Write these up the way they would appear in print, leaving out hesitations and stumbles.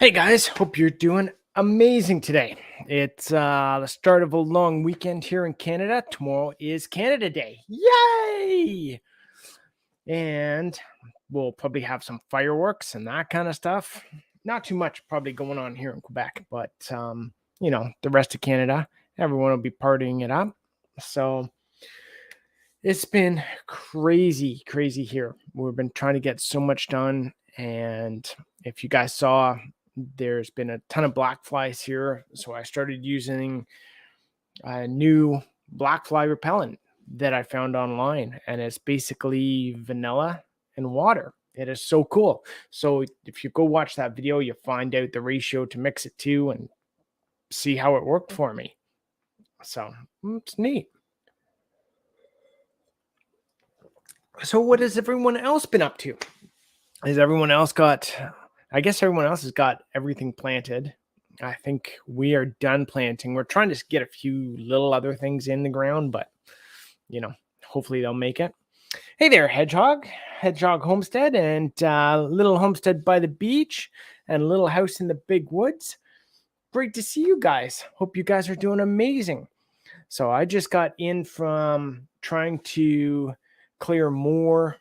Hey guys, hope you're doing amazing today. It's the start of a long weekend here in Canada. Tomorrow is Canada Day. Yay! And we'll probably have some fireworks and that kind of stuff. Not too much probably going on here in Quebec, but the rest of Canada, everyone will be partying it up. So it's been crazy, crazy here. We've been trying to get so much done. And if you guys saw, there's been a ton of black flies here. So I started using a new black fly repellent that I found online. And it's basically vanilla and water. It is so cool. So if you go watch that video, you find out the ratio to mix it to and see how it worked for me. So it's neat. So what has everyone else been up to? Has everyone else got, I guess everyone else has got everything planted. I think we are done planting. We're trying to get a few little other things in the ground, but hopefully they'll make it. Hey there, Hedgehog Homestead, and little homestead by the beach and little house in the big woods. Great to see you guys. Hope you guys are doing amazing. So I just got in from trying to clear more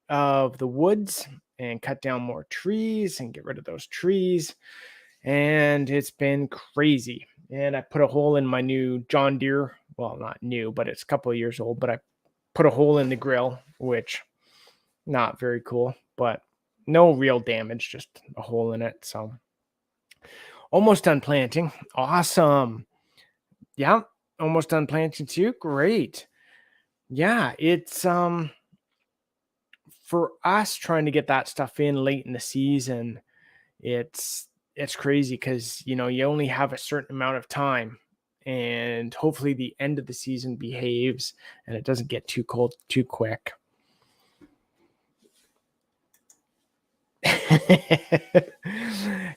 of the woods and cut down more trees and get rid of those trees. And it's been crazy. And I put a hole in my new John Deere. Well, not new, but it's a couple of years old. But I put a hole in the grill, which not very cool, but no real damage, just a hole in it. So almost done planting. Awesome. Yeah, almost done planting too. Great. Yeah, it's for us trying to get that stuff in late in the season. It's crazy because you only have a certain amount of time, and hopefully the end of the season behaves and it doesn't get too cold too quick.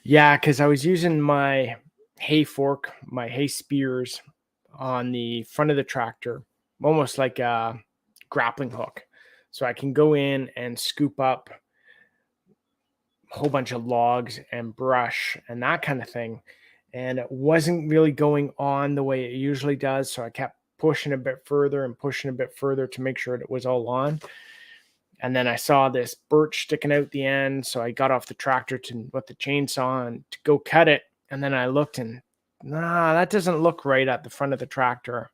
Yeah, because I was using my hay fork, my hay spears on the front of the tractor, almost like a grappling hook. So I can go in and scoop up a whole bunch of logs and brush and that kind of thing. And it wasn't really going on the way it usually does. So I kept pushing a bit further and pushing a bit further to make sure it was all on. And then I saw this birch sticking out the end. So I got off the tractor with the chainsaw and to go cut it. And then I looked and that doesn't look right at the front of the tractor.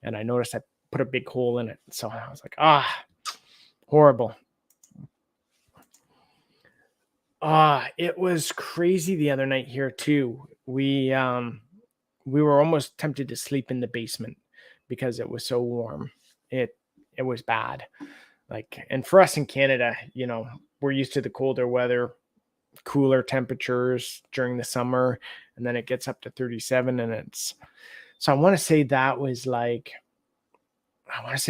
And I noticed I put a big hole in it. So I was like, horrible. It was crazy the other night here too. We were almost tempted to sleep in the basement because it was so warm. It was bad. And for us in Canada, we're used to the colder weather, cooler temperatures during the summer, and then it gets up to 37 and so I want to say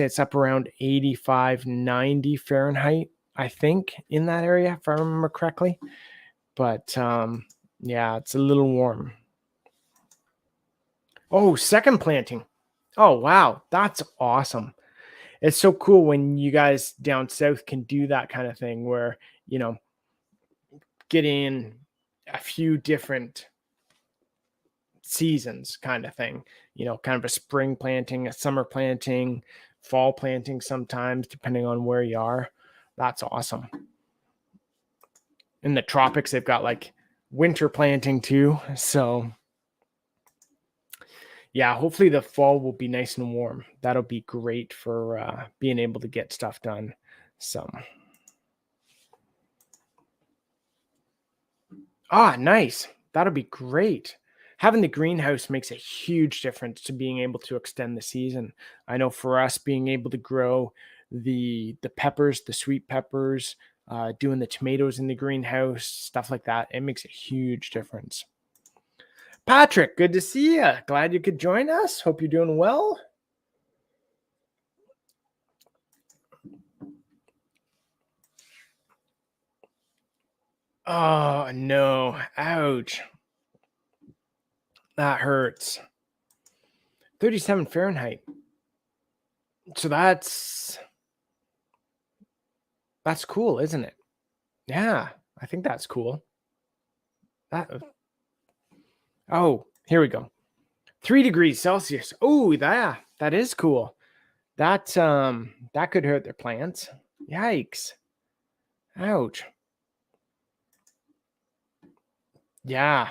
it's up around 85, 90 Fahrenheit, I think, in that area, if I remember correctly. But yeah, it's a little warm. Oh, second planting. Oh, wow. That's awesome. It's so cool when you guys down south can do that kind of thing where, get in a few different seasons kind of thing, kind of a spring planting, a summer planting, fall planting sometimes, depending on where you are. That's awesome. In the tropics, they've got winter planting too. So yeah, hopefully the fall will be nice and warm. That'll be great for being able to get stuff done. So nice. That'll be great. Having the greenhouse makes a huge difference to being able to extend the season. I know for us, being able to grow the peppers, the sweet peppers, doing the tomatoes in the greenhouse, stuff like that, it makes a huge difference. Patrick, good to see you. Glad you could join us. Hope you're doing well. Oh, no. Ouch. That hurts. 37 Fahrenheit. So that's cool, isn't it? Yeah, I think that's cool. Oh, here we go. 3 degrees Celsius. Oh, that is cool. That could hurt their plants. Yikes. Ouch. Yeah,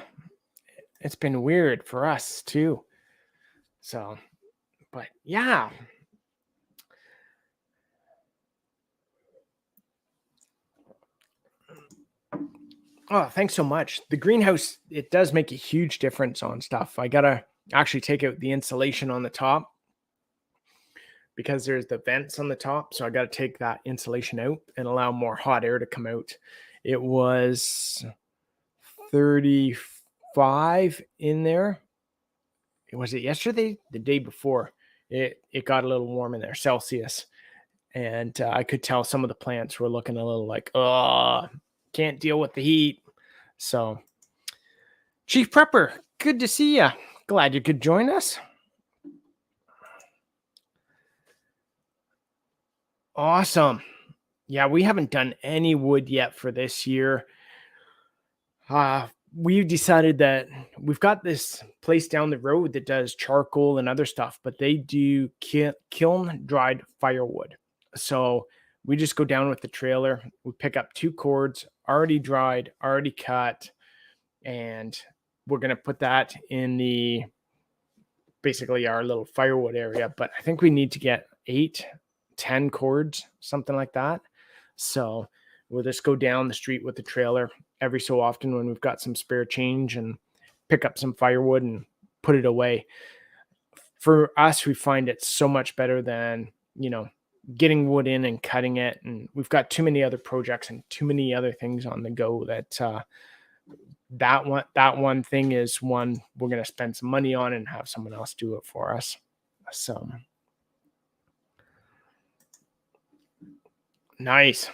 it's been weird for us too. So, but yeah. Oh, thanks so much. The greenhouse, it does make a huge difference on stuff. I gotta actually take out the insulation on the top because there's the vents on the top. So I gotta take that insulation out and allow more hot air to come out. It was 35 in there. Was it yesterday? The day before. It got a little warm in there, Celsius. And I could tell some of the plants were looking a little like, oh, can't deal with the heat. So, Chief Prepper, good to see you. Glad you could join us. Awesome. Yeah, we haven't done any wood yet for this year. We decided that we've got this place down the road that does charcoal and other stuff, but they do kiln dried firewood. So we just go down with the trailer. We pick up 2 cords, already dried, already cut, and we're going to put that in basically our little firewood area. But I think we need to get 8-10 cords, something like that. So we'll just go down the street with the trailer every so often when we've got some spare change and pick up some firewood and put it away. For us, we find it so much better than, getting wood in and cutting it. And we've got too many other projects and too many other things on the go that one thing is one we're going to spend some money on and have someone else do it for us. So nice.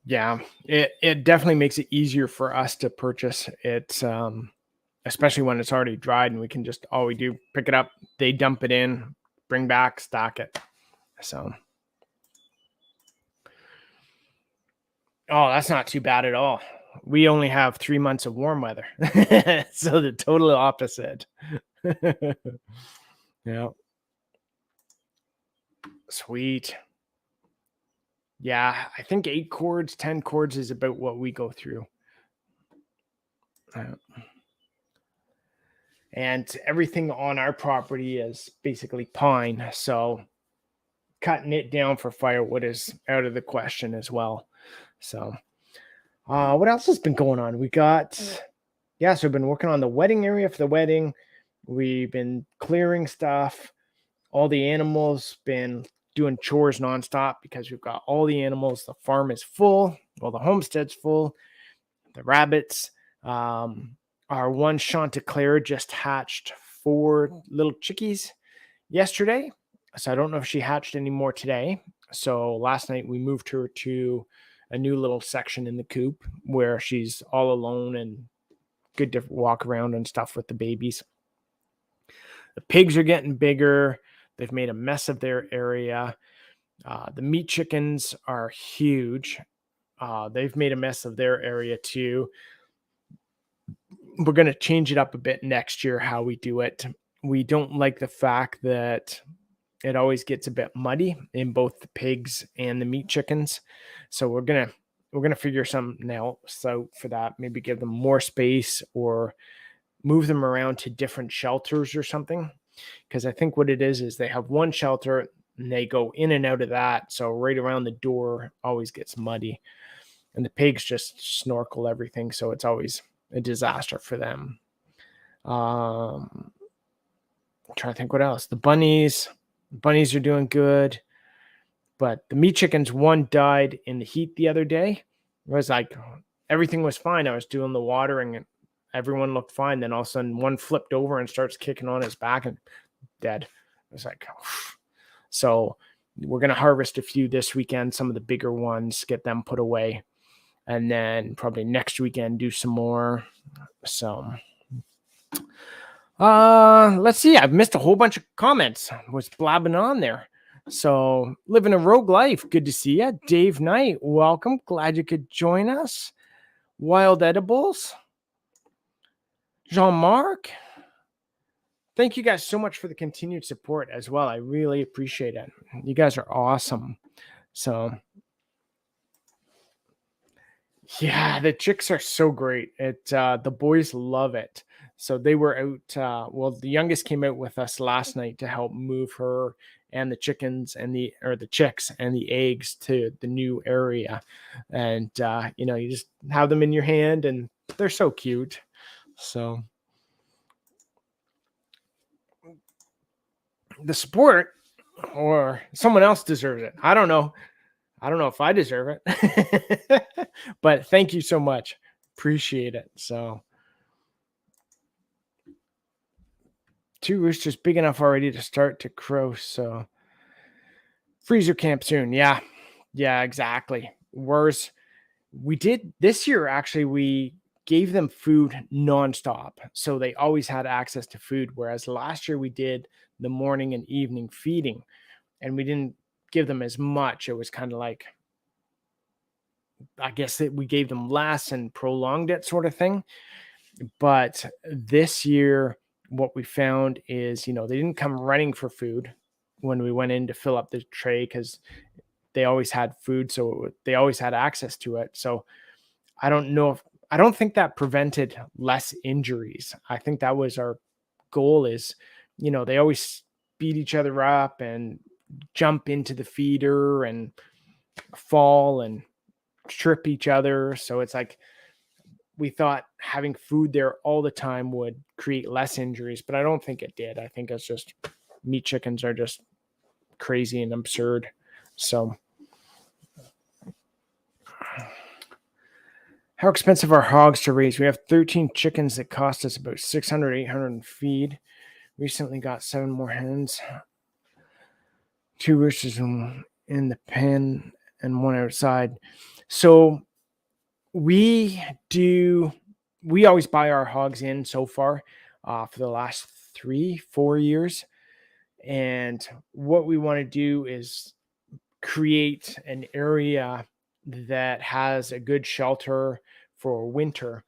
Yeah, it definitely makes it easier for us to purchase it, especially when it's already dried and we can just all we do pick it up, they dump it in, bring back, stock it. So, oh, that's not too bad at all. We only have 3 months of warm weather, so the total opposite. Yeah, sweet. Yeah, I think 8 cords, 10 cords is about what we go through. And everything on our property is basically pine. So cutting it down for firewood is out of the question as well. So what else has been going on? So we've been working on the wedding area for the wedding. We've been clearing stuff. All the animals been doing chores nonstop because we've got all the animals. The farm is full. Well, the homestead's full. The rabbits. Our one Chanticleer just hatched 4 little chickies yesterday. So I don't know if she hatched any more today. So last night we moved her to a new little section in the coop where she's all alone and good to walk around and stuff with the babies. The pigs are getting bigger. They've made a mess of their area. The meat chickens are huge. They've made a mess of their area too. We're going to change it up a bit next year how we do it. We don't like the fact that it always gets a bit muddy in both the pigs and the meat chickens. So we're going to figure something else out for that. Maybe give them more space or move them around to different shelters or something. Because I think what it is they have one shelter and they go in and out of that. So right around the door always gets muddy. And the pigs just snorkel everything. So it's always a disaster for them. I'm trying to think what else. The bunnies are doing good. But the meat chickens, one died in the heat the other day. It was like everything was fine. I was doing the watering and everyone looked fine. Then all of a sudden one flipped over and starts kicking on his back and dead. It was like, so we're going to harvest a few this weekend, some of the bigger ones, get them put away. And then probably next weekend do some more. So let's see. I've missed a whole bunch of comments. I was blabbing on there. So, living a rogue life. Good to see you. Dave Knight, welcome. Glad you could join us. Wild Edibles. Jean Marc. Thank you guys so much for the continued support as well. I really appreciate it. You guys are awesome. So, yeah, the chicks are so great. The boys love it. So they were out. Well, the youngest came out with us last night to help move her and the chickens and the chicks and the eggs to the new area. And you just have them in your hand, and they're so cute. So the support, or someone else deserves it. I don't know. I don't know if I deserve it, but thank you so much. Appreciate it. So 2 roosters big enough already to start to crow. So freezer camp soon. Yeah. Yeah, exactly. Whereas we did this year, actually, we gave them food nonstop. So they always had access to food. Whereas last year we did the morning and evening feeding, and we didn't give them as much. It was kind of like, I guess that we gave them less and prolonged it, sort of thing. But this year, what we found is, they didn't come running for food when we went in to fill up the tray, because they always had food. So they always had access to it. So I don't think that prevented less injuries. I think that was our goal is, they always beat each other up and jump into the feeder and fall and trip each other. So it's like, we thought having food there all the time would create less injuries, but I don't think it did. I think it's just meat chickens are just crazy and absurd. So how expensive are hogs to raise? We have 13 chickens that cost us about 600, 800 in feed. Recently got 7 more hens, 2 roosters in the pen and 1 outside. So we always buy our hogs in so far for the last 3-4 years. And what we want to do is create an area that has a good shelter for winter.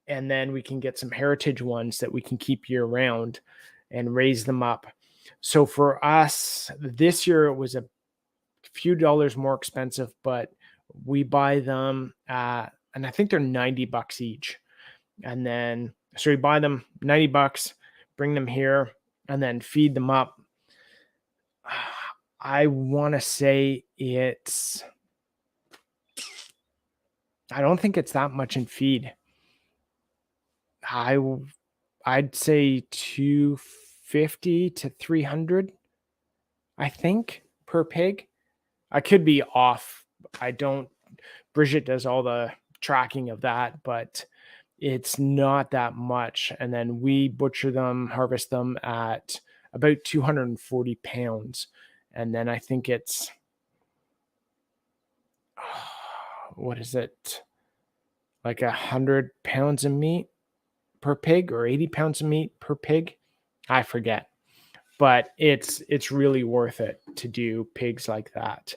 And then we can get some heritage ones that we can keep year round and raise them up. So for us, this year it was a few dollars more expensive, but we buy them and I think they're $90 each. And then, so we buy them $90, bring them here, and then feed them up. I want to say I don't think it's that much in feed. I'd say 250 to 300, I think, per pig. I could be off. Bridget does all the tracking of that, but it's not that much. And then we butcher them, harvest them at about 240 pounds. And then I think it's, what is it? Like 100 pounds of meat per pig, or 80 pounds of meat per pig. I forget, but it's really worth it to do pigs like that.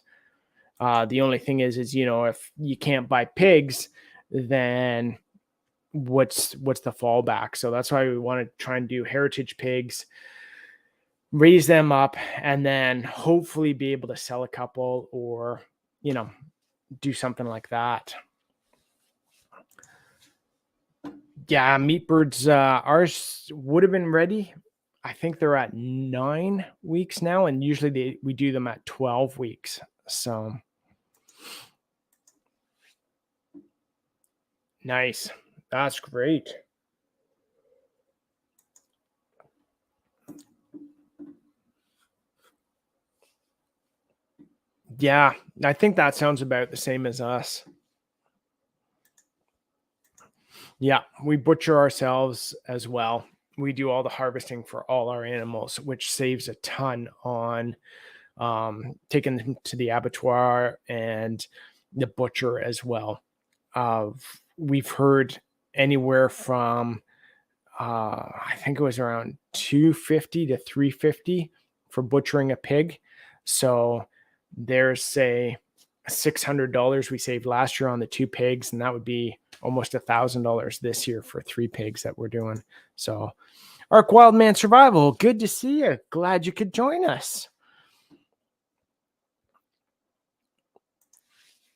The only thing is, if you can't buy pigs, then what's the fallback? So that's why we want to try and do heritage pigs, raise them up, and then hopefully be able to sell a couple, or, do something like that. Yeah, meat birds, ours would have been ready. I think they're at 9 weeks now, and usually we do them at 12 weeks. So nice. That's great. Yeah, I think that sounds about the same as us. Yeah, we butcher ourselves as well. We do all the harvesting for all our animals, which saves a ton on taking them to the abattoir and the butcher as well. We've heard anywhere from I think it was around 250 to 350 for butchering a pig. So there's, say, $600 we saved last year on the 2 pigs, and that would be almost $1,000 this year for 3 pigs that we're doing. So Ark Wildman Survival, good to see you. Glad you could join us.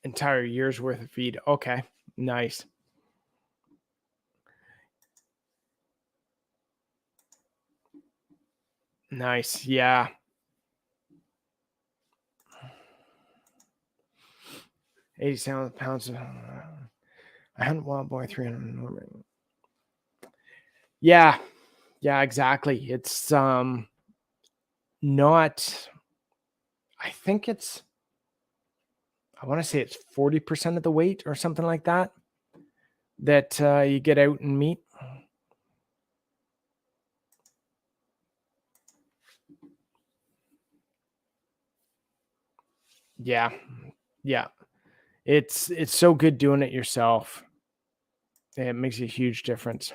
Entire year's worth of feed. Okay, nice. Nice. Yeah. 87 pounds of 100 wild boy, 300. Yeah. Yeah, exactly. It's not, I think it's, I want to say it's 40% of the weight or something like that you get out and meet. Yeah. Yeah. It's so good doing it yourself. It makes a huge difference.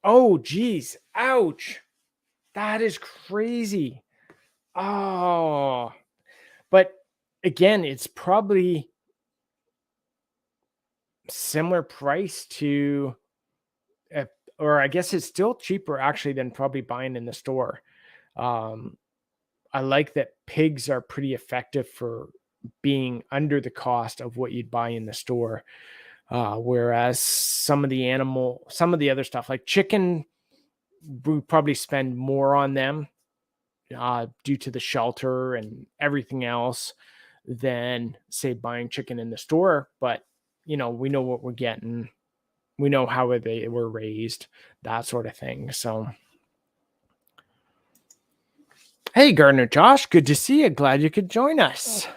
Oh, geez. Ouch. That is crazy. Oh, but again, it's probably similar price to, or I guess it's still cheaper actually than probably buying in the store. Um, I like that pigs are pretty effective for being under the cost of what you'd buy in the store. Whereas some of the other stuff like chicken, we probably spend more on them due to the shelter and everything else than, say, buying chicken in the store. But we know what we're getting. We know how they were raised, that sort of thing. So, hey, Gardner Josh, good to see you. Glad you could join us.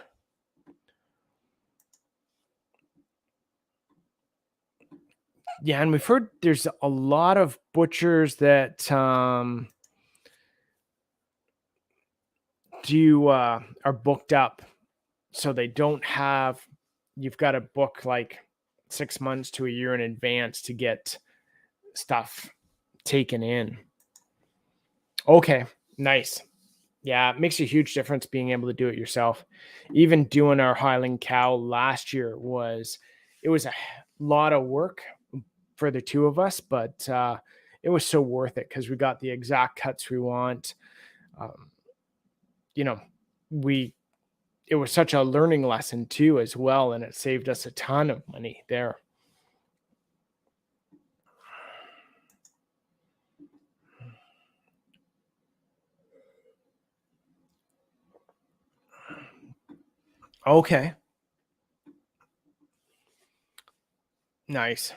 Yeah, and we've heard there's a lot of butchers that are booked up, so they don't have. You've got to book like 6 months to a year in advance to get stuff taken in. Okay, nice. Yeah, it makes a huge difference being able to do it yourself. Even doing our Highland cow last year it was a lot of work for the two of us, but it was so worth it because we got the exact cuts we want. Um, you know, we it was such a learning lesson too as well, and it saved us a ton of money there. Okay, nice.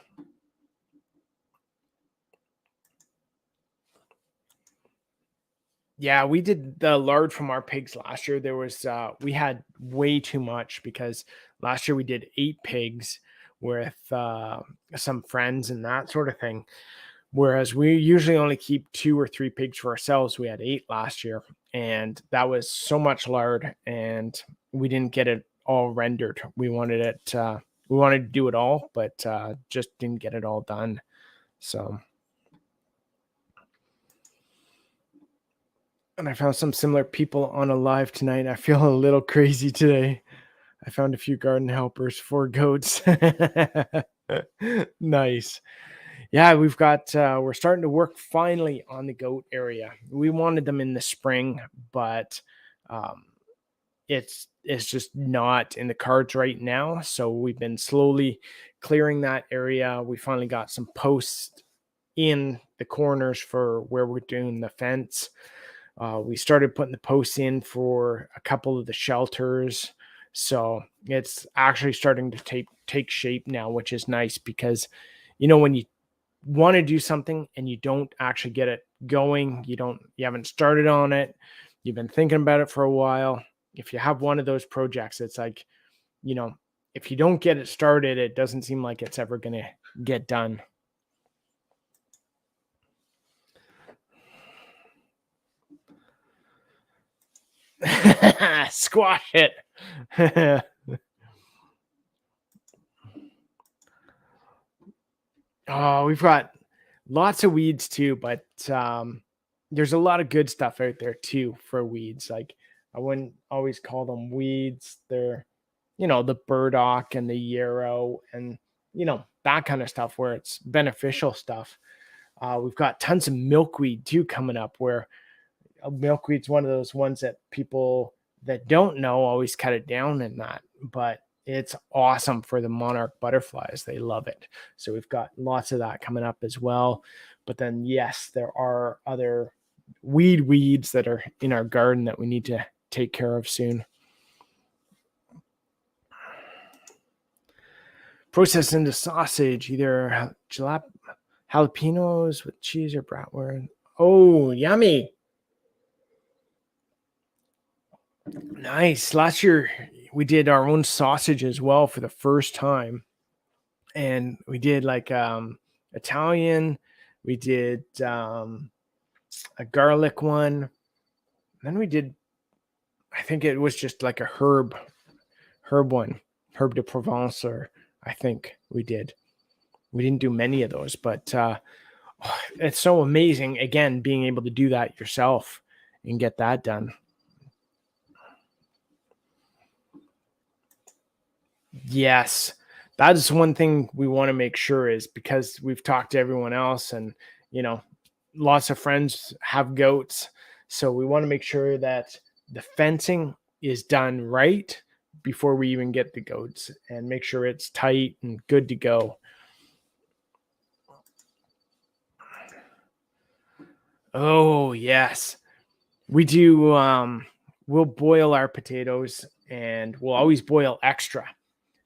Yeah, we did the lard from our pigs last year. There was we had way too much because last year we did 8 pigs with some friends and that sort of thing. Whereas we usually only keep 2 or 3 pigs for ourselves. We had 8 last year, and that was so much lard, and we didn't get it all rendered. We wanted to do it all, but just didn't get it all done. So, and I found some similar people on a live tonight. I feel a little crazy today. I found a few garden helpers, 4 goats. Nice. Yeah, we're starting to work finally on the goat area. We wanted them in the spring, but um, it's just not in the cards right now. So we've been slowly clearing that area. We finally got some posts in the corners for where we're doing the fence. We started putting the posts in for a couple of the shelters. So it's actually starting to take shape now, which is nice because when you want to do something and you don't actually get it going, you haven't started on it, you've been thinking about it for a while. If you have one of those projects, it's like, if you don't get it started, it doesn't seem like it's ever going to get done. Squash it. Oh, we've got lots of weeds too, but there's a lot of good stuff out there too for weeds. Like I wouldn't always call them weeds. They're, the burdock and the yarrow and, that kind of stuff where it's beneficial stuff. We've got tons of milkweed too coming up, where milkweed's one of those ones that people that don't know always cut it down in that, but it's awesome for the monarch butterflies. They love it. So we've got lots of that coming up as well. But then, yes, there are other weeds that are in our garden that we need to take care of soon. Process into sausage, either jalapenos with cheese or bratwurst. Oh, yummy. Nice. Last year we did our own sausage as well for the first time. And we did like Italian, we did a garlic one. Then we did, I think it was just like a herb one, herb de Provence, or I think we did. We didn't do many of those, but it's so amazing, again, being able to do that yourself and get that done. Yes, that is one thing we want to make sure is, because we've talked to everyone else and, lots of friends have goats. So we want to make sure that the fencing is done right before we even get the goats, and make sure it's tight and good to go. Oh, yes. We do. We'll boil our potatoes, and we'll always boil extra.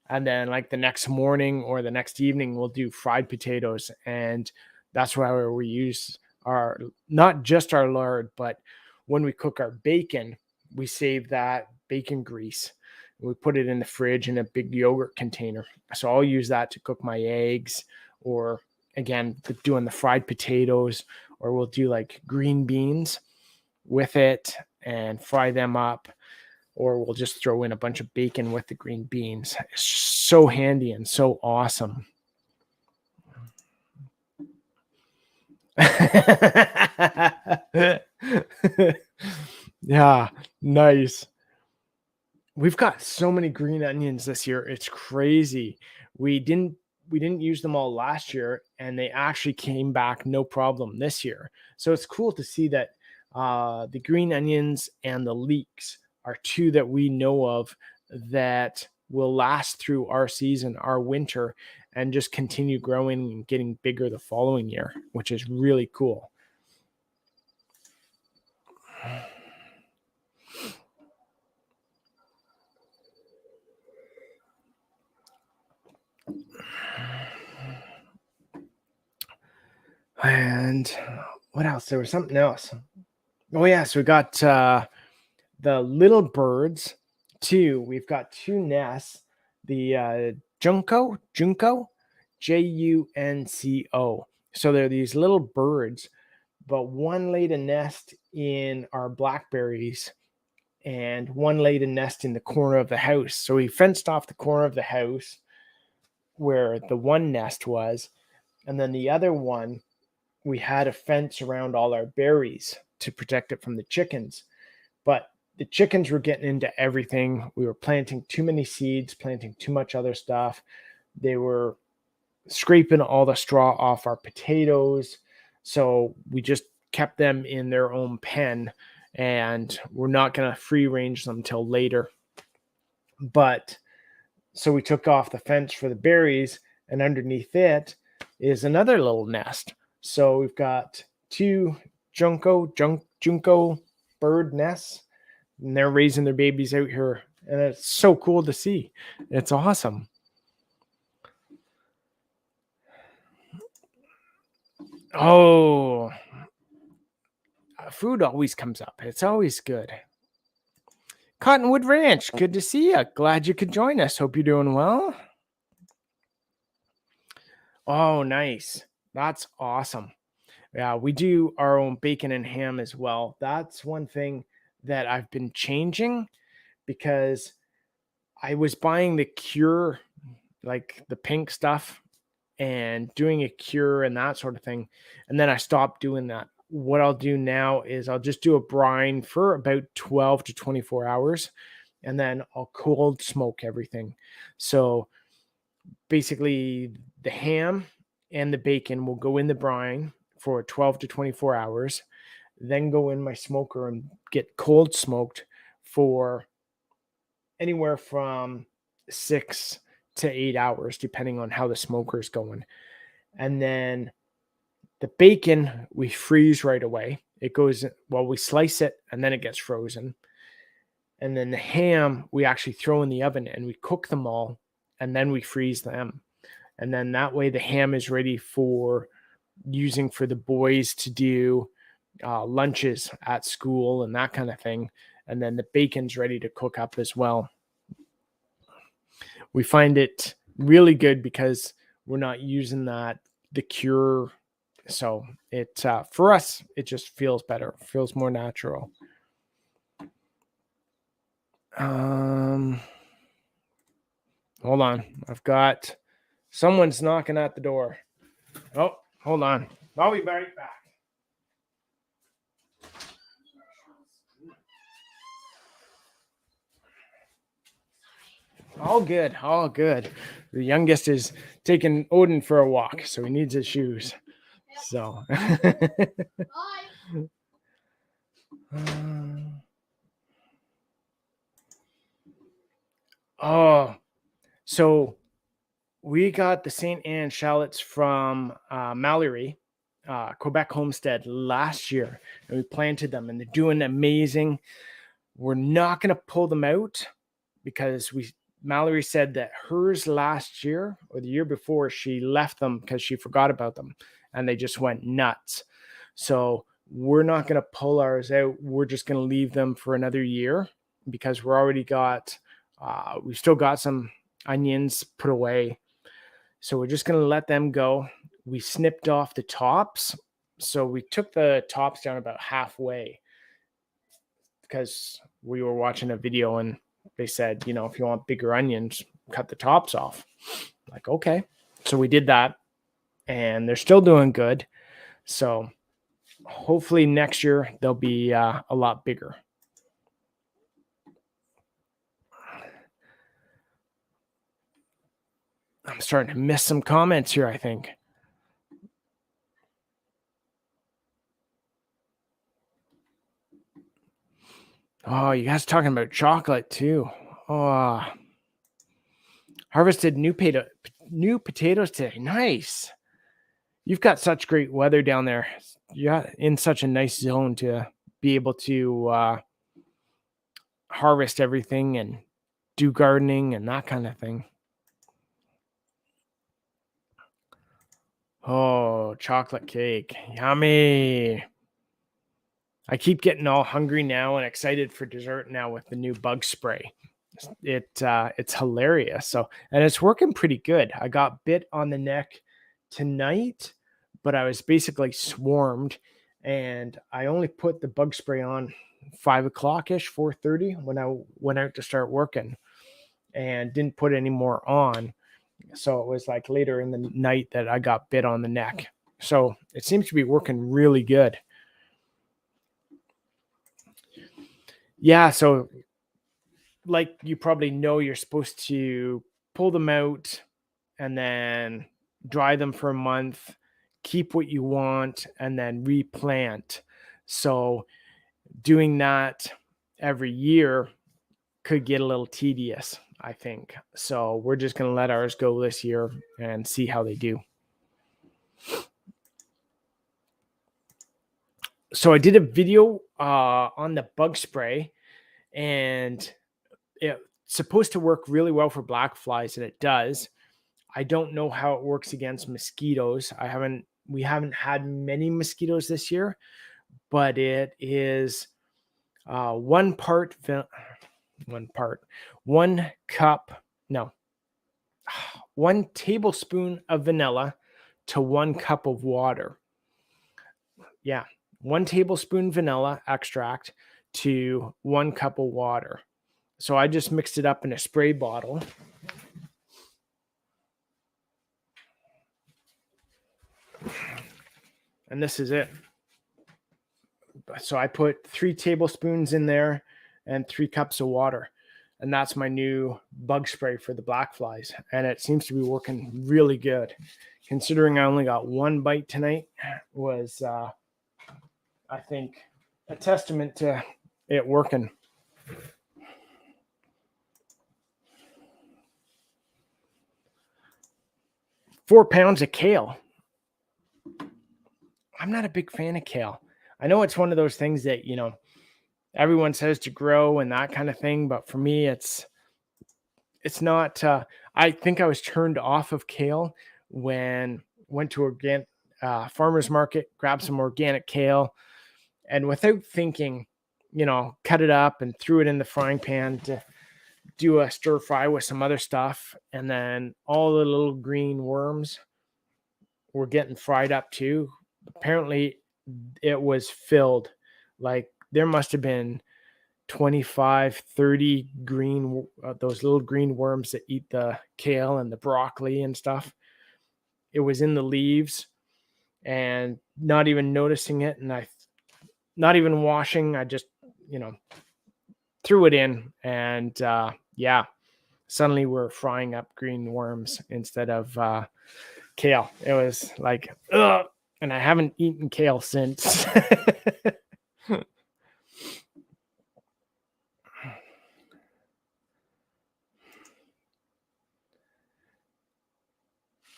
And then like the next morning or the next evening, we'll do fried potatoes. And that's where we use our, not just our lard, but when we cook our bacon, we save that bacon grease. We put it in the fridge in a big yogurt container. So I'll use that to cook my eggs, or again, doing the fried potatoes, or we'll do like green beans with it and fry them up, or we'll just throw in a bunch of bacon with the green beans. It's so handy and so awesome. Yeah, nice. We've got so many green onions this year. It's crazy. We didn't use them all last year, and they actually came back no problem this year. So it's cool to see that the green onions and the leeks are two that we know of that will last through our season, our winter, and just continue growing and getting bigger the following year, which is really cool. And what else? There was something else. Oh, yeah. So we got the little birds too. We've got two nests. The Junco, Junco. So they're these little birds, but one laid a nest in our blackberries and one laid a nest in the corner of the house. So we fenced off the corner of the house where the one nest was. And then the other one, we had a fence around all our berries to protect it from the chickens. But the chickens were getting into everything. We were planting too many seeds, planting too much other stuff. They were scraping all the straw off our potatoes. So we just kept them in their own pen, and we're not going to free range them till later. But so we took off the fence for the berries, and underneath it is another little nest. So we've got two Junco bird nests, and they're raising their babies out here. And it's so cool to see. It's awesome. Oh, food always comes up. It's always good. Cottonwood Ranch, good to see you. Glad you could join us. Hope you're doing well. Oh, nice. That's awesome. Yeah, we do our own bacon and ham as well. That's one thing that I've been changing, because I was buying the cure, like the pink stuff, and doing a cure and that sort of thing. And then I stopped doing that. what I'll do now is I'll just do a brine for about 12 to 24 hours, and then I'll cold smoke everything. So basically, the ham and the bacon will go in the brine for 12 to 24 hours, then go in my smoker and get cold smoked for anywhere from 6 to 8 hours, depending on how the smoker is going. And then the bacon we freeze right away. It goes, well, we slice it and then it gets frozen. And then the ham we actually throw in the oven and we cook them all and then we freeze them. And then that way the ham is ready for using for the boys to do lunches at school and that kind of thing. And then the bacon's ready to cook up as well. We find it really good because we're not using the cure. So it for us, it just feels better, feels more natural. Hold on. I've got someone's knocking at the door. Oh, hold on. I'll be right back. All good, all good. The youngest is taking Odin for a walk, so he needs his shoes. So, oh, so we got the St. Anne shallots from Mallory, Quebec Homestead last year, and we planted them, and they're doing amazing. We're not going to pull them out because Mallory said that hers last year or the year before, she left them because she forgot about them and they just went nuts. So we're not going to pull ours out. We're just going to leave them for another year because we're already got, we've still got some onions put away. So we're just going to let them go. We snipped off the tops. So we took the tops down about halfway because we were watching a video and they said, if you want bigger onions, cut the tops off. Like, okay. So we did that and they're still doing good. So hopefully next year they'll be a lot bigger. I'm starting to miss some comments here, I think. Oh, you guys talking about chocolate too. Oh, harvested new potatoes today. Nice. You've got such great weather down there. You're in such a nice zone to be able to harvest everything and do gardening and that kind of thing. Oh, chocolate cake. Yummy. I keep getting all hungry now and excited for dessert now with the new bug spray. It's hilarious. So, and it's working pretty good. I got bit on the neck tonight, but I was basically swarmed and I only put the bug spray on 5 o'clock-ish, 4:30 when I went out to start working and didn't put any more on. So it was like later in the night that I got bit on the neck. So it seems to be working really good. Yeah. So like you probably know, you're supposed to pull them out and then dry them for a month, keep what you want, and then replant. So doing that every year could get a little tedious, I think. So we're just going to let ours go this year and see how they do. So I did a video on the bug spray, and it's supposed to work really well for black flies, and it does. I don't know how it works against mosquitoes. We haven't had many mosquitoes this year, but it is one tablespoon of vanilla to 1 cup of water. Yeah, 1 tablespoon vanilla extract to 1 cup of water. So I just mixed it up in a spray bottle. And this is it. So I put 3 tablespoons in there and 3 cups of water. And that's my new bug spray for the black flies. And it seems to be working really good. Considering I only got 1 bite tonight was, I think, a testament to it working. Four pounds of kale. I'm not a big fan of kale. I know it's one of those things that, everyone says to grow and that kind of thing, but for me, it's not. I think I was turned off of kale when went to organic farmer's market, grabbed some organic kale, and without thinking, cut it up and threw it in the frying pan to do a stir fry with some other stuff, and then all the little green worms were getting fried up too. Apparently, it was filled. Like there must have been 25, 30 green, those little green worms that eat the kale and the broccoli and stuff. It was in the leaves and not even noticing it. And not even washing. I just, threw it in and, suddenly we're frying up green worms instead of, kale. It was like, ugh, and I haven't eaten kale since.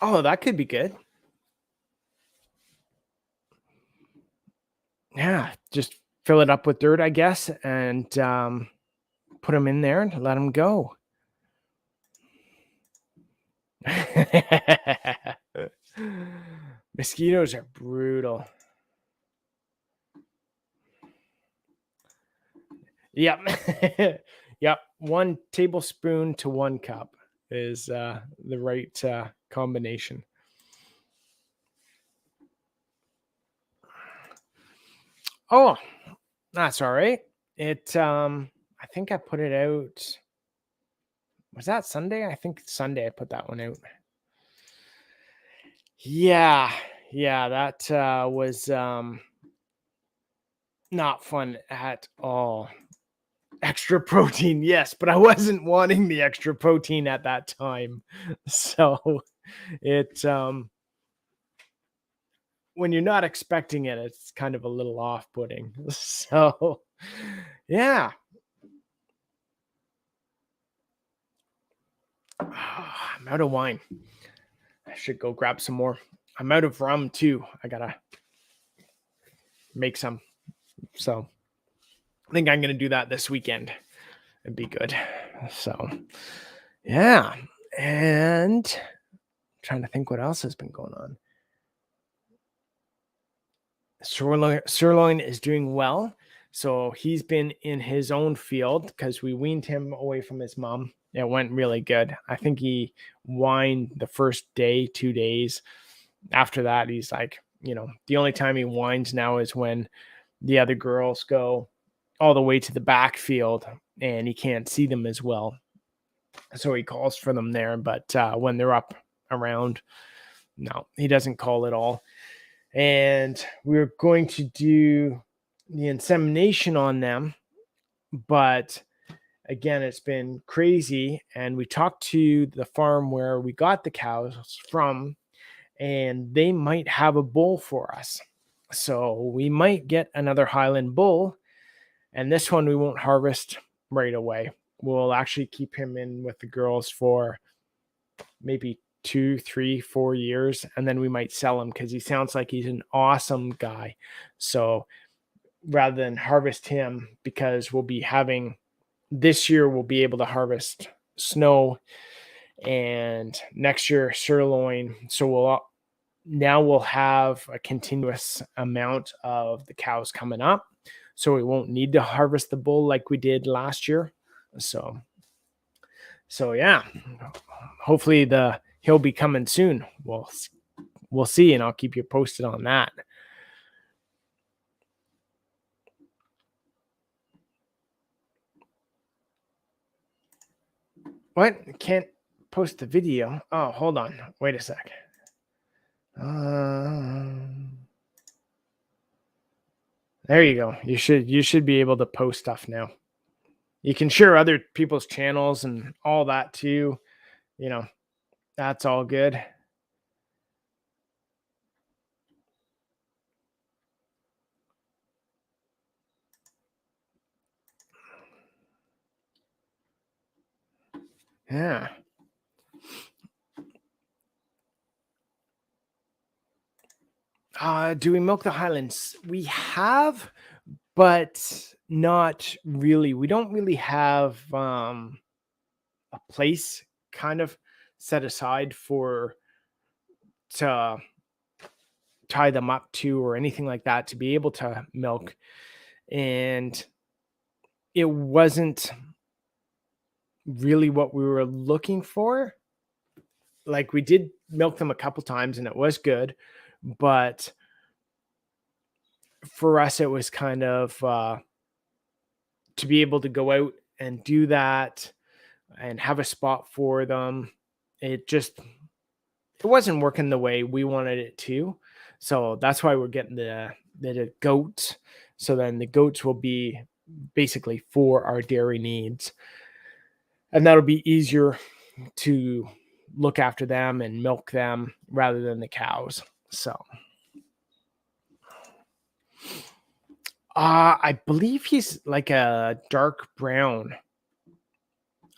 Oh, that could be good. Yeah, just fill it up with dirt, I guess, and put them in there and let them go. Mosquitoes are brutal. Yep. Yep. 1 tablespoon to 1 cup is the right combination. Oh, that's all right. I think I put it out. Was that Sunday? I think Sunday I put that one out. Yeah. Yeah, that was not fun at all. Extra protein, yes, but I wasn't wanting the extra protein at that time. So it when you're not expecting it, it's kind of a little off-putting. So yeah. I'm out of wine. I should go grab some more. I'm out of rum too. I gotta make some. So I think I'm gonna do that this weekend. It'd be good. So yeah. And I'm trying to think what else has been going on. Sirloin is doing well. So he's been in his own field because we weaned him away from his mom. It went really good. I think he whined the first day, 2 days. After that, he's like, the only time he whines now is when the other girls go all the way to the back field and he can't see them as well. So he calls for them there. But when they're up around, no, he doesn't call at all. And we're going to do the insemination on them. But again, it's been crazy. And we talked to the farm where we got the cows from, and they might have a bull for us. So we might get another Highland bull. And this one we won't harvest right away. We'll actually keep him in with the girls for maybe 2, 3, 4 years, and then we might sell him because he sounds like he's an awesome guy. So rather than harvest him, because we'll be having this year, we'll be able to harvest snow, and next year sirloin. So we'll have a continuous amount of the cows coming up, so we won't need to harvest the bull like we did last year. So yeah, hopefully he'll be coming soon. We'll see, and I'll keep you posted on that. What? Can't post the video? Oh, hold on. Wait a sec. There you go. You should be able to post stuff now. You can share other people's channels and all that too. You know, that's all good. Yeah. Do we milk the Highlands? We have, but not really. We don't really have a place kind of set aside for to tie them up to or anything like that to be able to milk. And it wasn't really what we were looking for. Like we did milk them a couple times and it was good, but for us it was kind of to be able to go out and do that and have a spot for them. It wasn't working the way we wanted it to. So that's why we're getting the goats. So then the goats will be basically for our dairy needs. And that'll be easier to look after them and milk them rather than the cows. So I believe he's like a dark brown.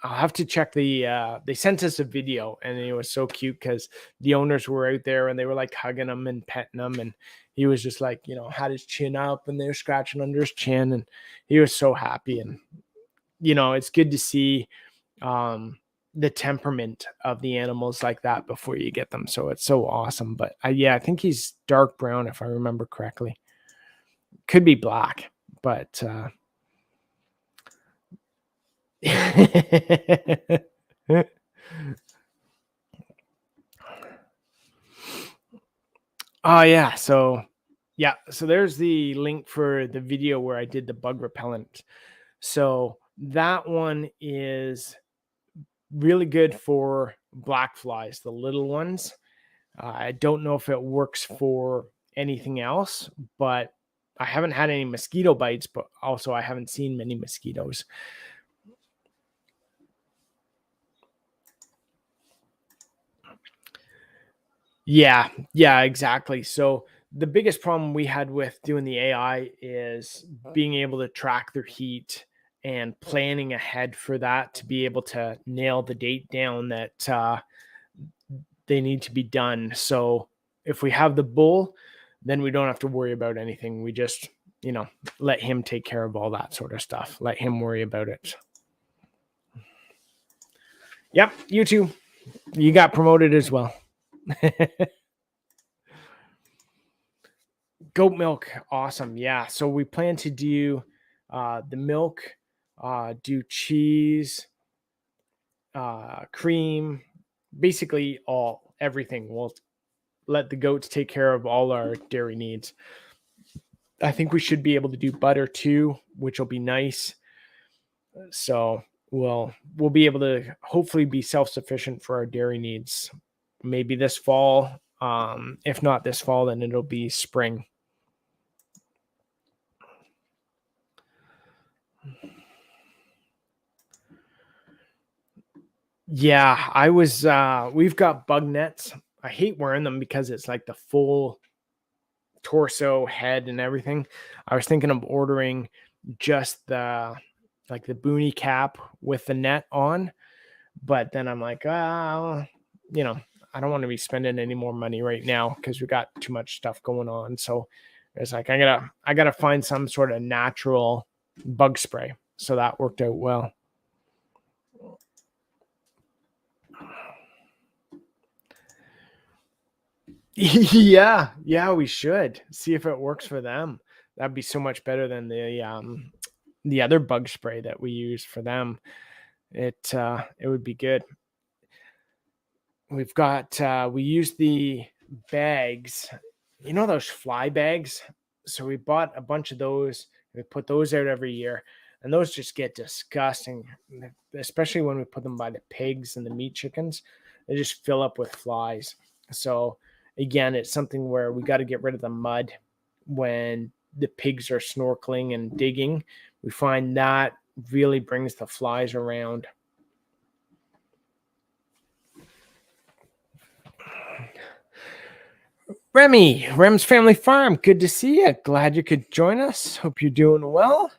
I'll have to check they sent us a video and it was so cute because the owners were out there and they were like hugging him and petting him and he was just like, had his chin up and they were scratching under his chin and he was so happy. And it's good to see the temperament of the animals like that before you get them. So it's so awesome. But yeah, I think he's dark brown if I remember correctly. Could be black, but oh yeah, so there's the link for the video where I did the bug repellent. So that one is really good for black flies, the little ones. I don't know if it works for anything else, but I haven't had any mosquito bites, but also I haven't seen many mosquitoes. Yeah, exactly. So the biggest problem we had with doing the AI is being able to track their heat and planning ahead for that to be able to nail the date down that they need to be done. So if we have the bull, then we don't have to worry about anything. We just, let him take care of all that sort of stuff. Let him worry about it. Yep, you too. You got promoted as well. Goat milk, awesome. Yeah. So we plan to do the milk, do cheese, cream, basically everything. We'll let the goats take care of all our dairy needs. I think we should be able to do butter too, which will be nice. So we'll be able to hopefully be self-sufficient for our dairy needs. Maybe this fall. If not this fall, then it'll be spring. Yeah, we've got bug nets. I hate wearing them because it's like the full torso, head, and everything. I was thinking of ordering just the boonie cap with the net on, but then I'm like, I don't want to be spending any more money right now because we got too much stuff going on. So it's like I gotta find some sort of natural bug spray. So that worked out well. Yeah, we should see if it works for them. That'd be so much better than the other bug spray that we use for them. It would be good. We've got we use the bags, those fly bags. So we bought a bunch of those. We put those out every year, and those just get disgusting, especially when we put them by the pigs and the meat chickens. They just fill up with flies. So again, it's something where we got to get rid of the mud when the pigs are snorkeling and digging. We find that really brings the flies around. Rem's Family Farm, good to see you. Glad you could join us. Hope you're doing well.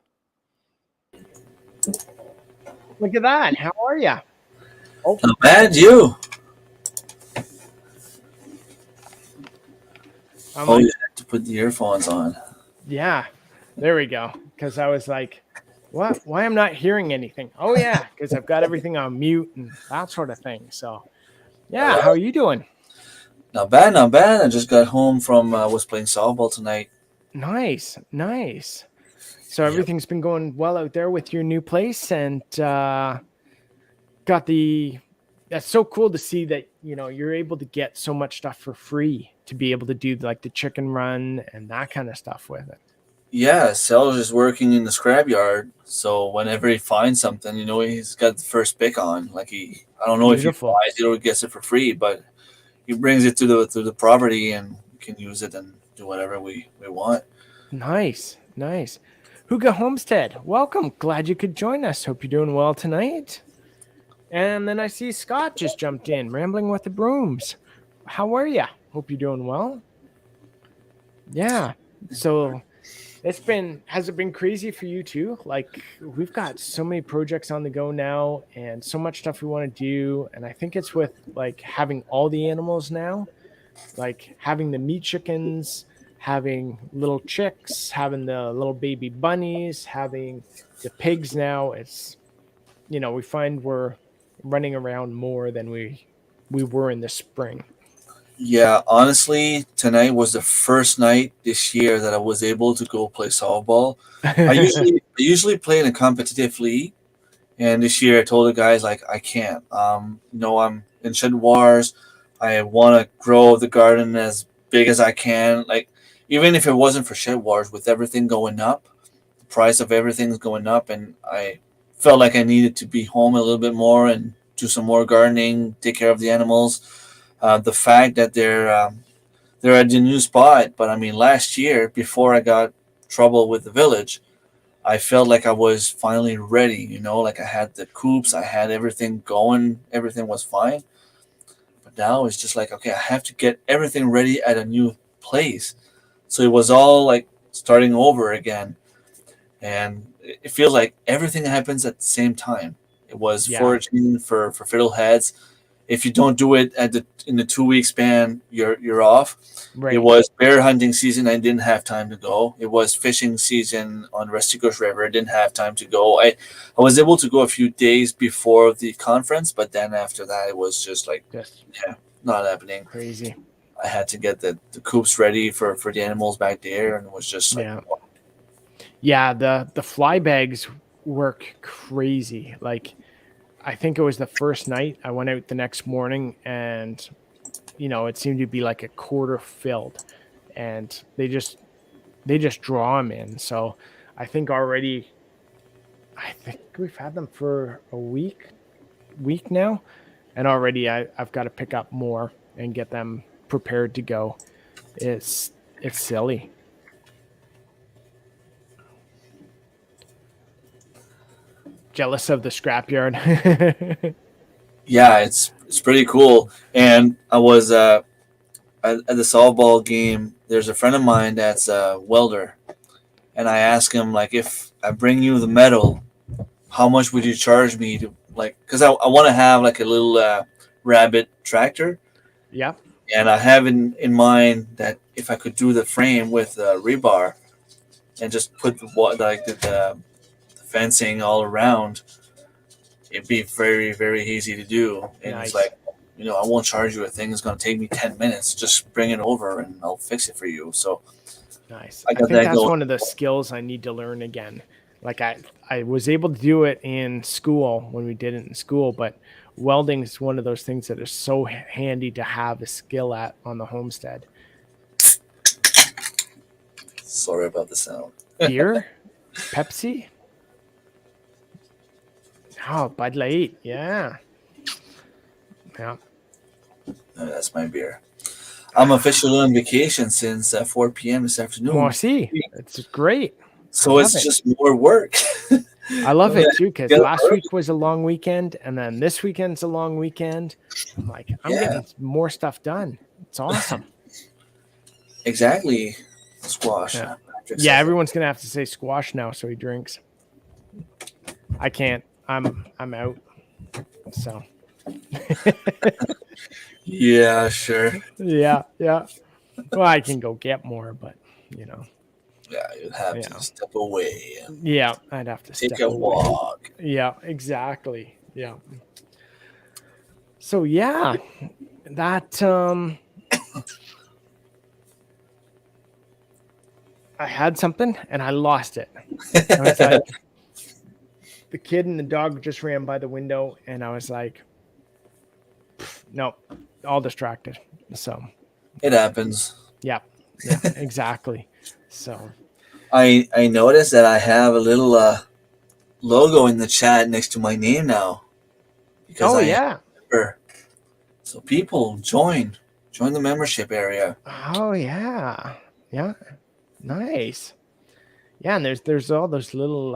Look at that. How are you? Oh. Not bad, you. You had to put the earphones on. Yeah, there we go. Because I was like, what? Why I'm not hearing anything? Oh, yeah, because I've got everything on mute and that sort of thing. So, yeah, how are you doing? Not bad, not bad. I just got home from was playing softball tonight. Nice. So everything's been going well out there with your new place, and got the. That's so cool to see that you're able to get so much stuff for free to be able to do like the chicken run and that kind of stuff with it. Yeah, Sel's is working in the scrapyard, so whenever he finds something, he's got the first pick on. Like I don't know Beautiful. if he buys it or gets it for free, but he brings it to the property and we can use it and do whatever we want. Nice. Huga Homestead, welcome. Glad you could join us. Hope you're doing well tonight. And then I see Scott just jumped in, rambling with the brooms. How are you? Hope you're doing well. Yeah. So has it been crazy for you too? Like we've got so many projects on the go now and so much stuff we want to do. And I think it's with like having all the animals now, like having the meat chickens, having little chicks, having the little baby bunnies, having the pigs now. It's, we find we're running around more than we were in the spring. Yeah, honestly, tonight was the first night this year that I was able to go play softball. I usually play in a competitive league, and this year I told the guys like I can't. I'm in Shed Wars. I want to grow the garden as big as I can. Like even if it wasn't for Shed Wars, with everything going up, the price of everything's going up, and I felt like I needed to be home a little bit more and do some more gardening, take care of the animals. The fact that they're at the new spot, but I mean, last year before I got trouble with the village, I felt like I was finally ready. Like I had the coops, I had everything going, everything was fine. But now it's just like, okay, I have to get everything ready at a new place. So it was all like starting over again, and it feels like everything happens at the same time. It was foraging for fiddleheads. If you don't do it in the 2 week span, you're off. Right. It was bear hunting season. I didn't have time to go. It was fishing season on Restigouche River. I didn't have time to go. I was able to go a few days before the conference, but then after that, it was just like, not happening. Crazy. I had to get the coops ready for the animals back there, and it was just like, yeah. The fly bags work crazy. Like I think it was the first night I went out the next morning and it seemed to be like a quarter filled and they just draw them in. So I think we've had them for a week now. And already I've got to pick up more and get them prepared to go. It's silly. Jealous of the scrapyard. Yeah, it's pretty cool. And I was at the softball game. There's a friend of mine that's a welder, and I asked him like, if I bring you the metal, how much would you charge me to like? Because I want to have like a little rabbit tractor. Yeah. And I have in mind that if I could do the frame with rebar and just put the fencing all around, it'd be very, very easy to do. And It's like, I won't charge you a thing. It's going to take me 10 minutes. Just bring it over and I'll fix it for you. So nice. I think that's one of the skills I need to learn again. Like I was able to do it in school when we did it in school, but welding is one of those things that is so handy to have a skill at on the homestead. Sorry about the sound. Beer? Pepsi? Oh, Bud Light. Yeah. That's my beer. I'm officially on vacation since 4 p.m. this Well, afternoon. see, it's great. I So love it's it. just more work. I love I'm it gonna too because get up last early. week was a long weekend, and then this weekend's a long weekend. I'm like, I'm Yeah, getting more stuff done. It's awesome. exactly. Squash. Yeah, Patrick yeah. says it. Everyone's gonna have to say squash now, so he drinks. I can't. I'm out. So Yeah, sure. yeah, yeah. Well, I can go get more, but you know, Yeah, you'd have to yeah, step away and yeah. I'd have to take step a away. walk. Yeah, exactly. Yeah. So yeah, that I had something and I lost it. I was like, the kid and the dog just ran by the window, and I was like, nope, all distracted. So It happens. yeah, yeah, exactly. So I noticed that I have a little logo in the chat next to my name now because oh I am a yeah. member. So people join the membership area. Oh yeah. Yeah. Nice. Yeah, and there's all those little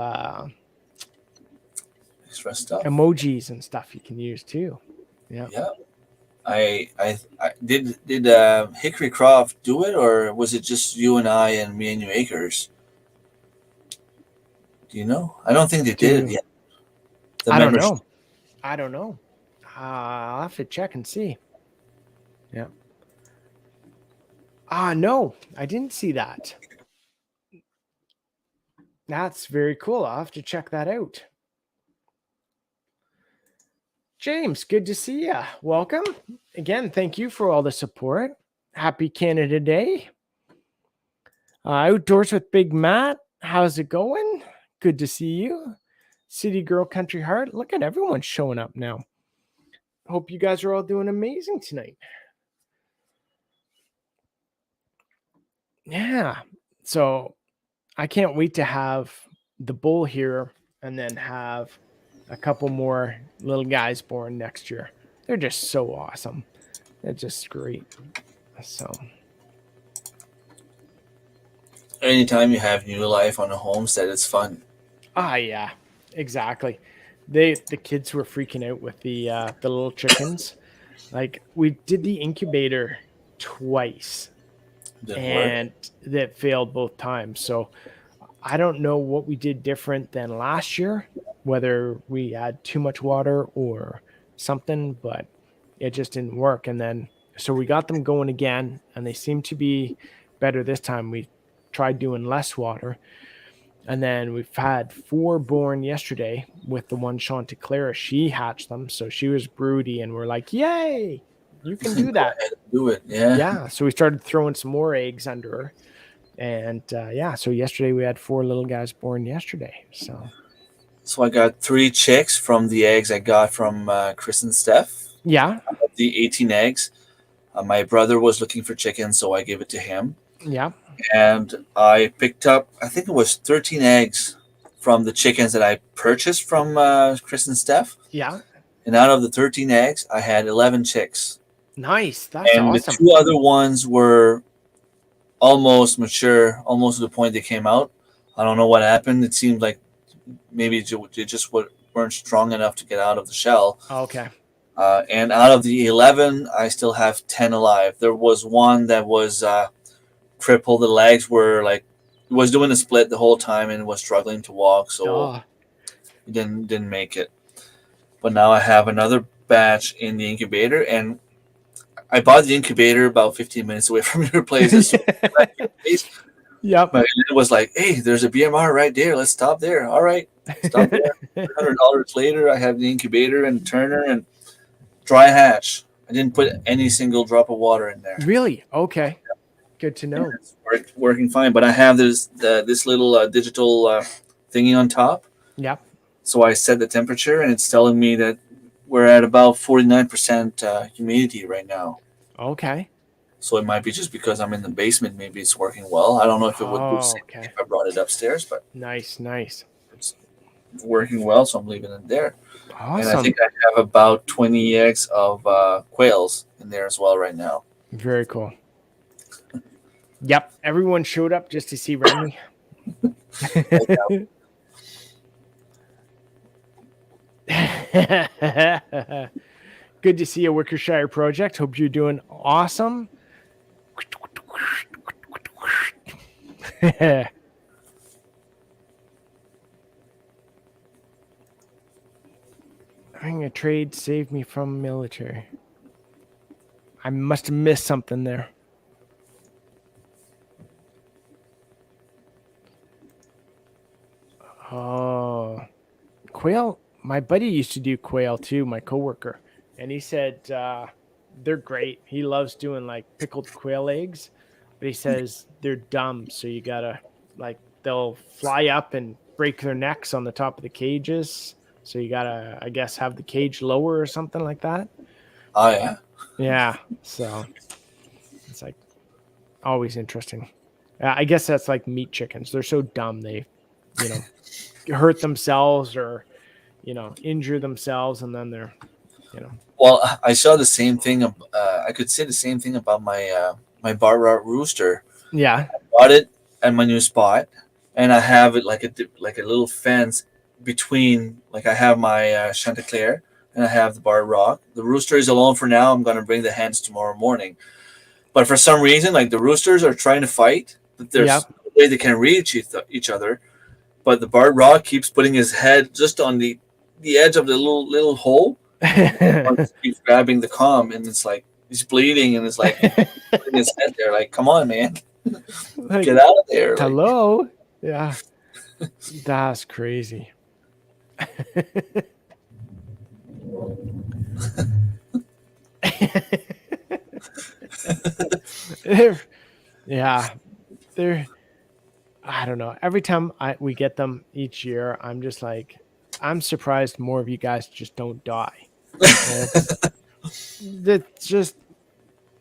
Extra stuff. emojis and stuff you can use too. Yeah. Yeah. I did Hickory Croft do it, or was it just you and I and me and you acres? Do you know? I don't think they did it Do yet. The I don't membership. know. I don't know. I'll have to check and see. Yeah. No, I didn't see that. That's very cool. I'll have to check that out. James, good to see you. Welcome. Again, thank you for all the support. Happy Canada Day. Outdoors with Big Matt. How's it going? Good to see you. City Girl Country Heart. Look at everyone showing up now. Hope you guys are all doing amazing tonight. Yeah. So I can't wait to have the bull here and then have a couple more little guys born next year. They're just so awesome. They're just great. So Anytime you have new life on a homestead, it's fun. yeah, exactly. The kids were freaking out with the little chickens. Like we did the incubator twice Didn't work. and that failed both times. So I don't know what we did different than last year, whether we had too much water or something, but it just didn't work. And then so we got them going again, and they seem to be better this time. We tried doing less water. And then we've had 4 born yesterday with the one Chanticleer. She hatched them. So she was broody, and we're like, yay, you can do Go that. ahead and do it. Yeah. Yeah. So we started throwing some more eggs under her. And yeah, so yesterday we had 4 little guys born yesterday. So I got 3 chicks from the eggs I got from Chris and Steph. Yeah. The 18 eggs. My brother was looking for chickens, so I gave it to him. Yeah. And I picked up, I think it was 13 eggs from the chickens that I purchased from Chris and Steph. Yeah. And out of the 13 eggs, I had 11 chicks. Nice. That's And awesome. the 2 other ones were almost mature, almost to the point they came out. I don't know what happened. It seemed like maybe they just weren't strong enough to get out of the shell. Okay. And out of the 11, I still have 10 alive. There was one that was crippled. The legs were like, was doing a split the whole time and was struggling to walk, so it didn't make it. But now I have another batch in the incubator, and I bought the incubator about 15 minutes away from your place. Yep. My dad was like, "Hey, there's a BMR right there. Let's stop there." All right, stop there. $100 later, I have the incubator and turner and dry hatch. I didn't put any single drop of water in there. Really? Okay. Good to know. It's working fine, but I have this little digital thingy on top. Yep. So I set the temperature, and it's telling me that we're at about 49% humidity right now. Okay. So it might be just because I'm in the basement. Maybe it's working well. I don't know if it would do the same Okay. if I brought it upstairs, but Nice. Nice. it's working well, so I'm leaving it there. And I Awesome. think I have about 20 eggs of quails in there as well right now. Very cool. Yep, everyone showed up just to see Remy. Good to see a Wickershire project. Hope you're doing awesome. Having a trade saved me from military. I must have missed something there. Oh, quail. My buddy used to do quail too, my coworker, and he said they're great. He loves doing like pickled quail eggs, but he says they're dumb. So you gotta like they'll fly up and break their necks on the top of the cages. So you gotta, I guess, have the cage lower or something like that. Oh yeah. Yeah. So it's like always interesting. I guess that's like meat chickens. They're so dumb. They, you know, hurt themselves or, injure themselves. And then they're, Well, I saw the same thing. I could say the same thing about my bar rooster. yeah. Bought it at my new spot, and I have it like a little fence between. Like I have my Chanticleer and I have the bar rock. The rooster is alone for now. I'm gonna bring the hens tomorrow morning. But for some reason, like the roosters are trying to fight, but there's Yep. no way they can reach each other. But the Bart Rock keeps putting his head just on the edge of the little hole. Keeps grabbing the comm, and it's like he's bleeding, and it's like putting his head there. Like, come on, man, like, get out of there! Like, hello. Yeah. That's crazy. Yeah. They're, I don't know. Every time we get them each year, I'm just like, I'm surprised more of you guys just don't die. That's just,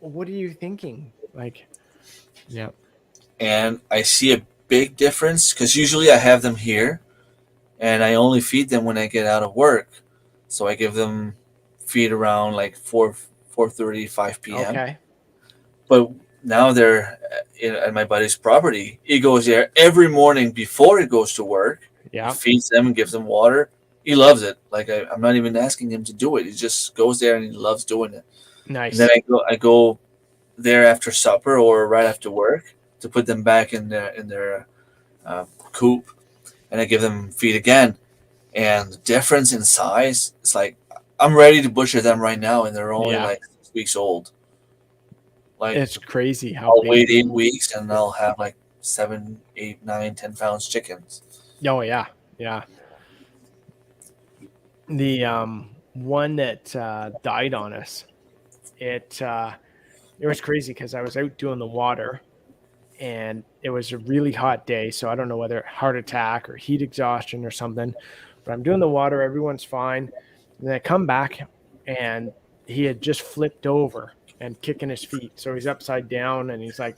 what are you thinking? Like, yeah. and I see a big difference because usually I have them here, and I only feed them when I get out of work. So I give them feed around like 4:30, 5 p.m. Okay. But now they're at my buddy's property. He goes there every morning before he goes to work. He Yeah. feeds them and gives them water. He loves it. Like I'm not even asking him to do it. He just goes there and he loves doing it. And then Nice. I go there after supper or right after work to put them back in their coop, and I give them feed again. And the difference in size, it's like I'm ready to butcher them right now, and they're only Yeah. like 6 weeks old. Like It's crazy how I'll big. wait 8 weeks and I'll have like 7, 8, 9, 10 pounds chickens. Oh yeah. Yeah. The one that died on us, it was crazy because I was out doing the water and it was a really hot day. So I don't know whether heart attack or heat exhaustion or something, but I'm doing the water. Everyone's fine. And then I come back and he had just flipped over and kicking his feet. So he's upside down and he's like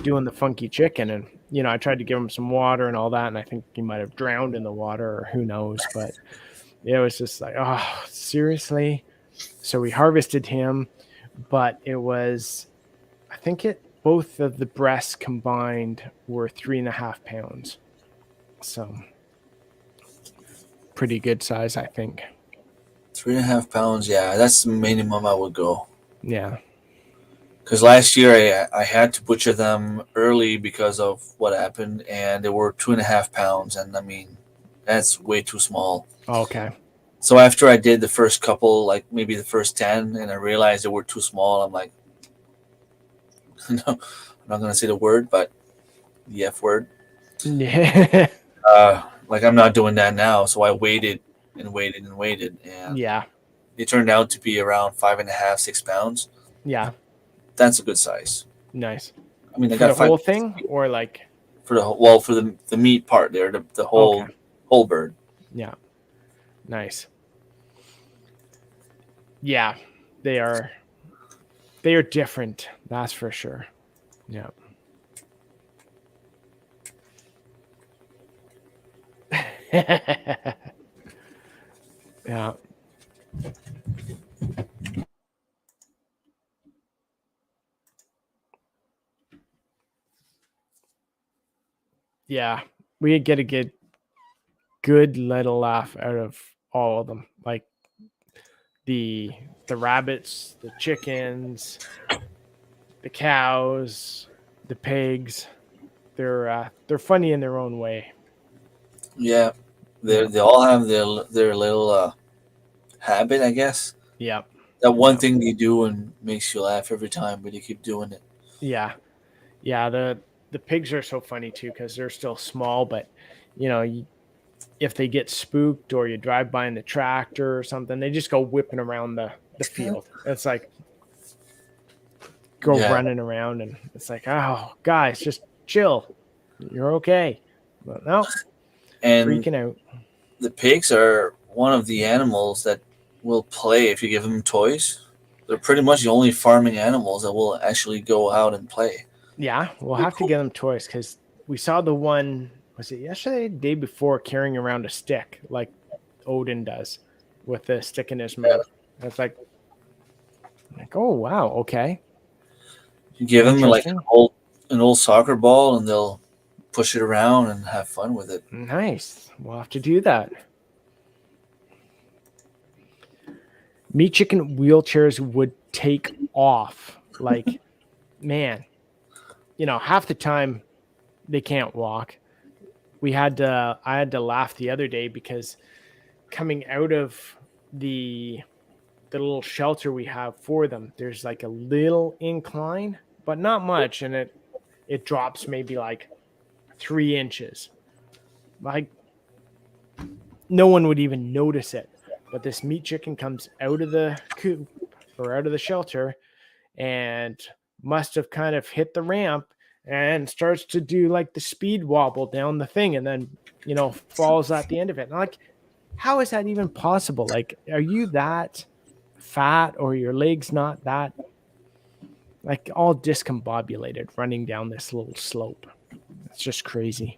doing the funky chicken. And, I tried to give him some water and all that. And I think he might have drowned in the water or who knows, but it was just like, oh, seriously. So we harvested him, but it was, I think both of the breasts combined were 3.5 pounds. So pretty good size, I think. 3.5 pounds, yeah, that's the minimum I would go. Yeah. Because last year I had to butcher them early because of what happened, and they were 2.5 pounds, and I mean that's way too small. Okay. So after I did the first couple, like maybe the first 10, and I realized they were too small, I'm like, no, I'm not gonna say the word, but the F word. Yeah. Like I'm not doing that now. So I waited and waited and waited, and Yeah. it turned out to be around 5.5, 6 pounds. Yeah. That's a good size. Nice. I mean, I For got the five whole thing or like, for the meat part there, the whole okay. whole bird. Yeah. Nice. Yeah. They are different. That's for sure. Yeah. Yeah. Yeah, we get a good little laugh out of all of them. Like the rabbits, the chickens, the cows, the pigs. They're funny in their own way. Yeah, Yeah, they all have their little habit, I guess. yeah, That one yeah, thing they do and makes you laugh every time, but they keep doing it. yeah, yeah. The pigs are so funny too because they're still small, but you know, if they get spooked or you drive by in the tractor or something, they just go whipping around the field. It's like go Yeah, running around, and it's like, oh, guys, just chill. You're okay. But no, and freaking out. the pigs are one of the animals that will play if you give them toys. They're pretty much the only farming animals that will actually go out and play. Yeah, we'll Pretty have to cool. get them toys because we saw the one, was it yesterday, the day before, carrying around a stick like Odin does with the stick in his Yeah. mouth. It's like, oh wow, okay, You give them like interesting, an old soccer ball, and they'll push it around and have fun with it. nice. We'll have to do that. Meat chicken wheelchairs would take off. Like, man, half the time they can't walk. I had to laugh the other day because coming out of the little shelter we have for them, there's like a little incline, but not much, and it drops maybe like 3 inches. Like no one would even notice it. But this meat chicken comes out of the coop or out of the shelter and must have kind of hit the ramp and starts to do like the speed wobble down the thing and then, falls at the end of it. And I'm like, how is that even possible? Like, are you that fat or your legs not that, like, all discombobulated running down this little slope? It's just crazy.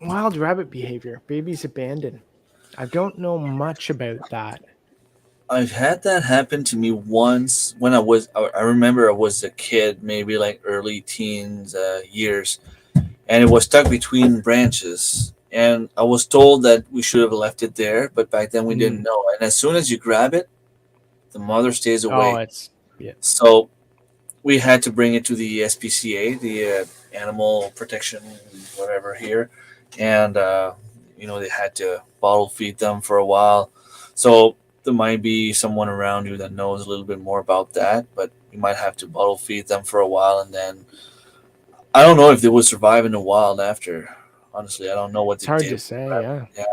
Wild rabbit behavior, babies abandoned. I don't know much about that. I've had that happen to me once when I remember I was a kid, maybe like early teens years, and it was stuck between branches. And I was told that we should have left it there, but back then we didn't Mm. know. And as soon as you grab it, the mother stays Oh, away. it's yeah. So we had to bring it to the SPCA, the Animal Protection, whatever here, and they had to bottle feed them for a while. So there might be someone around you that knows a little bit more about that, but you might have to bottle feed them for a while, and then I don't know if they would survive in the wild after. Honestly, I don't know what It's they hard to did. say. Yeah, Yeah,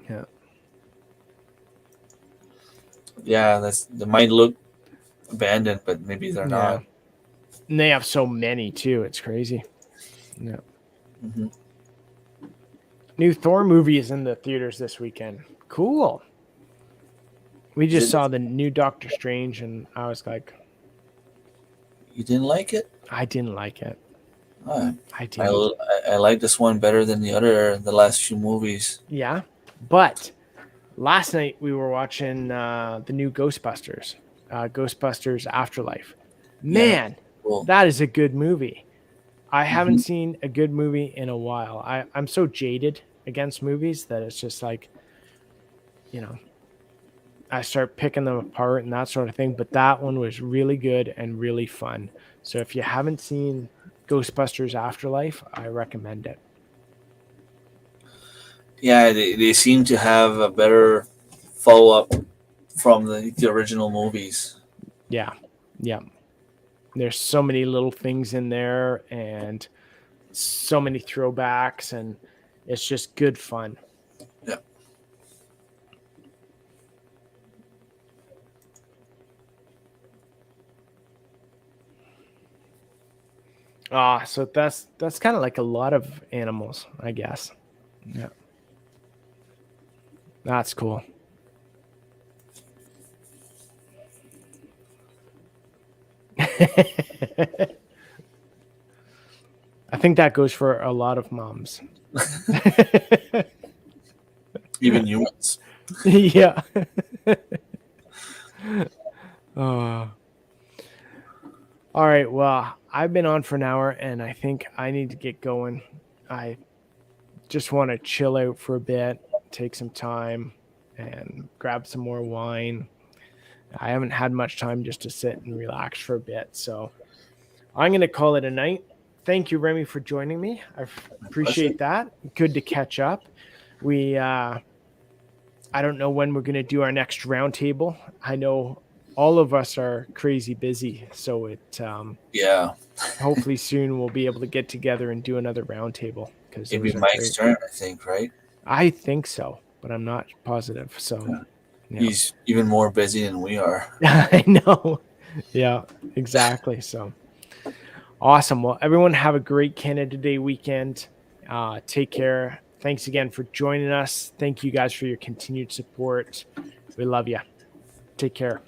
yeah, yeah, they might look abandoned, but maybe they're yeah. not. And they have so many too. It's crazy. Yeah. Hmm. New Thor movie is in the theaters this weekend. Cool. We Is just it? saw the new Doctor Strange, and I was like, You didn't like it? I didn't like it. Uh, I I, didn't. I like this one better than the last few movies. Yeah. But last night we were watching the new Ghostbusters, Ghostbusters Afterlife. Yeah, Man, cool. that is a good movie. I haven't Hmm. seen a good movie in a while. I'm so jaded against movies that it's just like, you know, I start picking them apart and that sort of thing. But that one was really good and really fun. So if you haven't seen Ghostbusters Afterlife, I recommend it. Yeah, they seem to have a better follow up from the original movies. Yeah. Yeah. There's so many little things in there and so many throwbacks, and it's just good fun. Yeah. So that's kind of like a lot of animals, I guess. Yeah. That's cool. I think that goes for a lot of moms. Even humans. Yeah. Oh. All right. Well, I've been on for an hour and I think I need to get going. I just want to chill out for a bit, take some time and grab some more wine. I haven't had much time just to sit and relax for a bit. So I'm going to call it a night. Thank you, Remy, for joining me. I My pleasure. appreciate that. Good to catch up. I don't know when we're going to do our next roundtable. I know all of us are crazy busy. So Yeah, hopefully soon we'll be able to get together and do another roundtable because it'd be those are Mike's great. turn, I think, right? I think so, but I'm not positive. So, Yeah. yeah, He's even more busy than we are. I know. Yeah, exactly. So awesome. Well, everyone have a great Canada Day weekend. Take care. Thanks again for joining us. Thank you guys for your continued support. We love you. Take care.